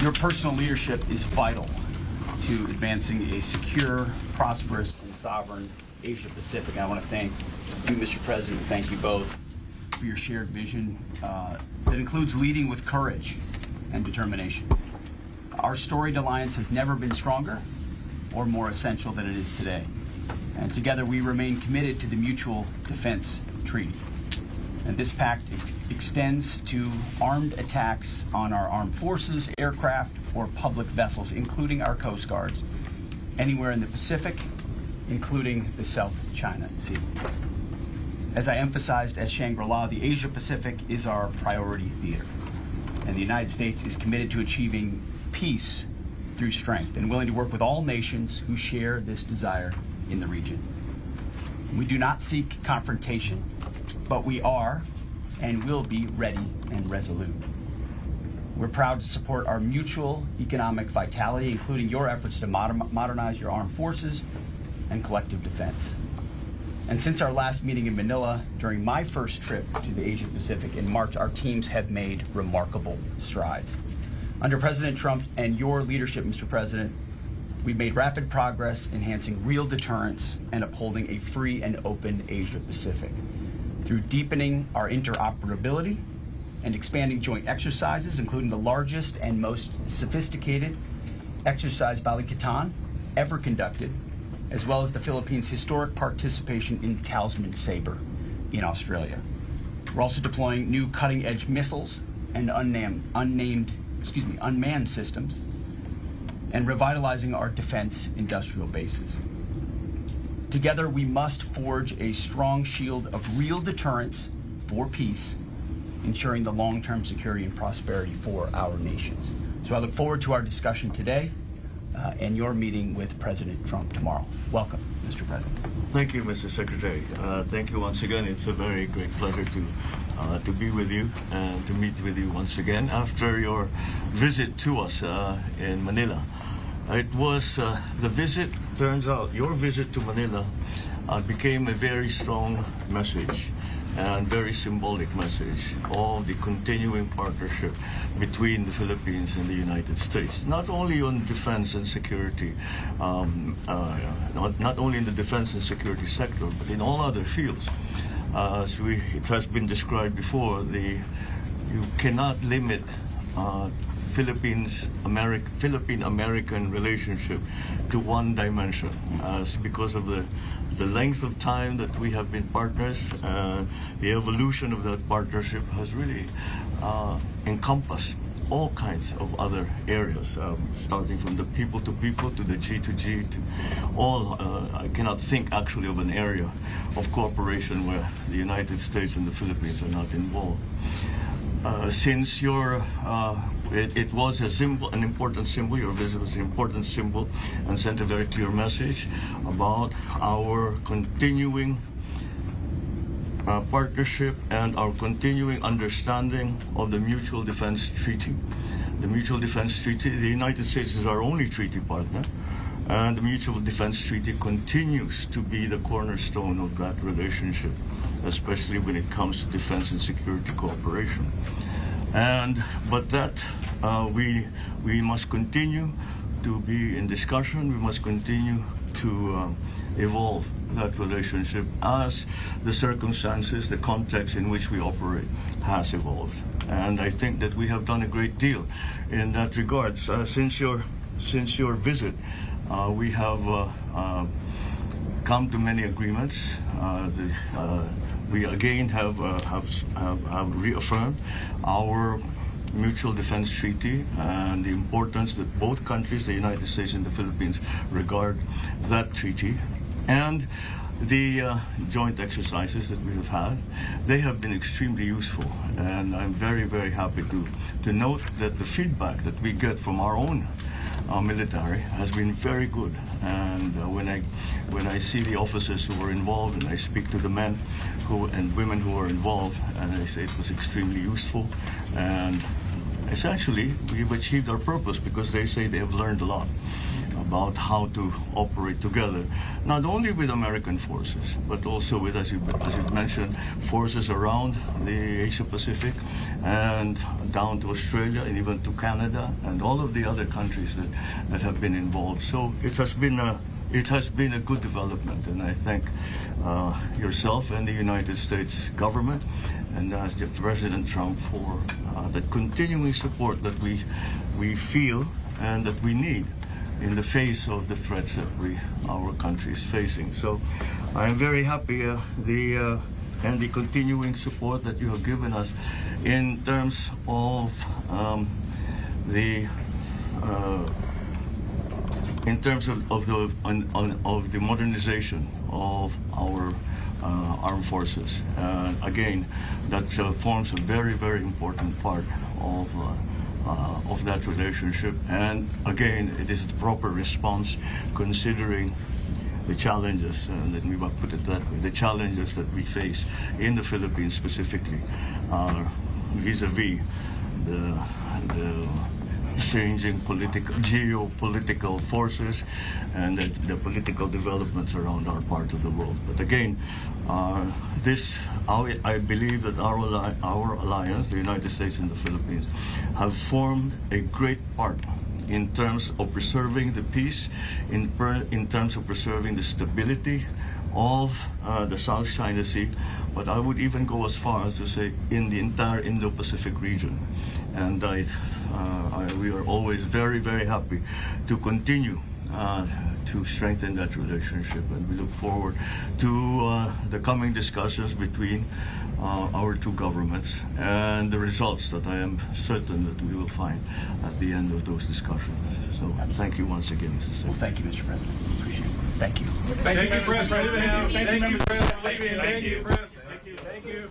Your personal leadership is vital to advancing a secure, prosperous, and sovereign Asia-Pacific. I want to thank you, Mr. President, thank you both for your shared vision that includes leading with courage and determination. Our storied alliance has never been stronger or more essential than it is today. And together we remain committed to the Mutual Defense Treaty. And this pact extends to armed attacks on our armed forces, aircraft, or public vessels, including our Coast Guards, anywhere in the Pacific, including the South China Sea. As I emphasized at Shangri-La, the Asia-Pacific is our priority theater, and the United States is committed to achieving peace through strength and willing to work with all nations who share this desire in the region. We do not seek confrontation, but we are and will be ready and resolute. We're proud to support our mutual economic vitality, including your efforts to modernize your armed forces and collective defense. And since our last meeting in Manila, during my first trip to the Asia Pacific in March, our teams have made remarkable strides. Under President Trump and your leadership, Mr. President, we've made rapid progress enhancing real deterrence and upholding a free and open Asia Pacific through deepening our interoperability and expanding joint exercises, including the largest and most sophisticated exercise Balikatan ever conducted, as well as the Philippines' historic participation in Talisman Sabre in Australia. We're also deploying new cutting-edge missiles and unmanned systems and revitalizing our defense industrial bases. Together, we must forge a strong shield of real deterrence for peace, ensuring the long-term security and prosperity for our nations. So I look forward to our discussion today and your meeting with President Trump tomorrow. Welcome, Mr. President. Thank you, Mr. Secretary. Thank you once again. It's a very great pleasure to be with you and to meet with you once again after your visit to us in Manila. It was the visit, turns out, your visit to Manila became a very strong message and very symbolic message of the continuing partnership between the Philippines and the United States, not only on defense and security, not only in the defense and security sector, but in all other fields. It has been described before, you cannot limit Philippine-American relationship to one dimension, because of the length of time that we have been partners. The evolution of that partnership has really encompassed all kinds of other areas, starting from the people to the G to G to all. I cannot think actually of an area of cooperation where the United States and the Philippines are not involved. Since it was an important symbol, your visit was an important symbol and sent a very clear message about our continuing partnership and our continuing understanding of the Mutual Defense Treaty. The Mutual Defense Treaty, the United States is our only treaty partner, and the Mutual Defense Treaty continues to be the cornerstone of that relationship, especially when it comes to defense and security cooperation. But we must continue to be in discussion. We must continue to evolve that relationship as the circumstances, the context in which we operate has evolved. And I think that we have done a great deal in that regard. Since your visit, we have come to many agreements. We again have reaffirmed our Mutual Defense Treaty and the importance that both countries, the United States and the Philippines, regard that treaty. And the joint exercises that we have had, they have been extremely useful. And I'm very, very happy to note that the feedback that we get from our own military has been very good. And when I see the officers who were involved and I speak to the men and women who were involved, and I say it was extremely useful. And essentially, we've achieved our purpose because they say they have learned a lot. about how to operate together, not only with American forces, but also with, as you mentioned, forces around the Asia Pacific and down to Australia and even to Canada and all of the other countries that have been involved. So it has been a good development, and I thank yourself and the United States government and President Trump for the continuing support that we feel and that we need in the face of the threats that our country is facing. So I am very happy and the continuing support that you have given us in terms of the modernization of our armed forces. Again, that forms a very, very important part of that relationship. And again, it is the proper response considering the challenges, let me put it that way, the challenges that we face in the Philippines specifically vis-a-vis the changing geopolitical forces and the political developments around our part of the world. But again, I believe that our alliance, the United States and the Philippines, have formed a great part in terms of preserving the peace, in terms of preserving the stability of the South China Sea, but I would even go as far as to say in the entire Indo-Pacific region. And we are always very, very happy to continue to strengthen that relationship, and we look forward to the coming discussions between our two governments and the results that I am certain that we will find at the end of those discussions. So thank you once again, Mr. Secretary. Well, thank you, Mr. President. Appreciate it. Thank you. Thank you, President. Thank you, President. Thank you. Thank you, President. Thank you.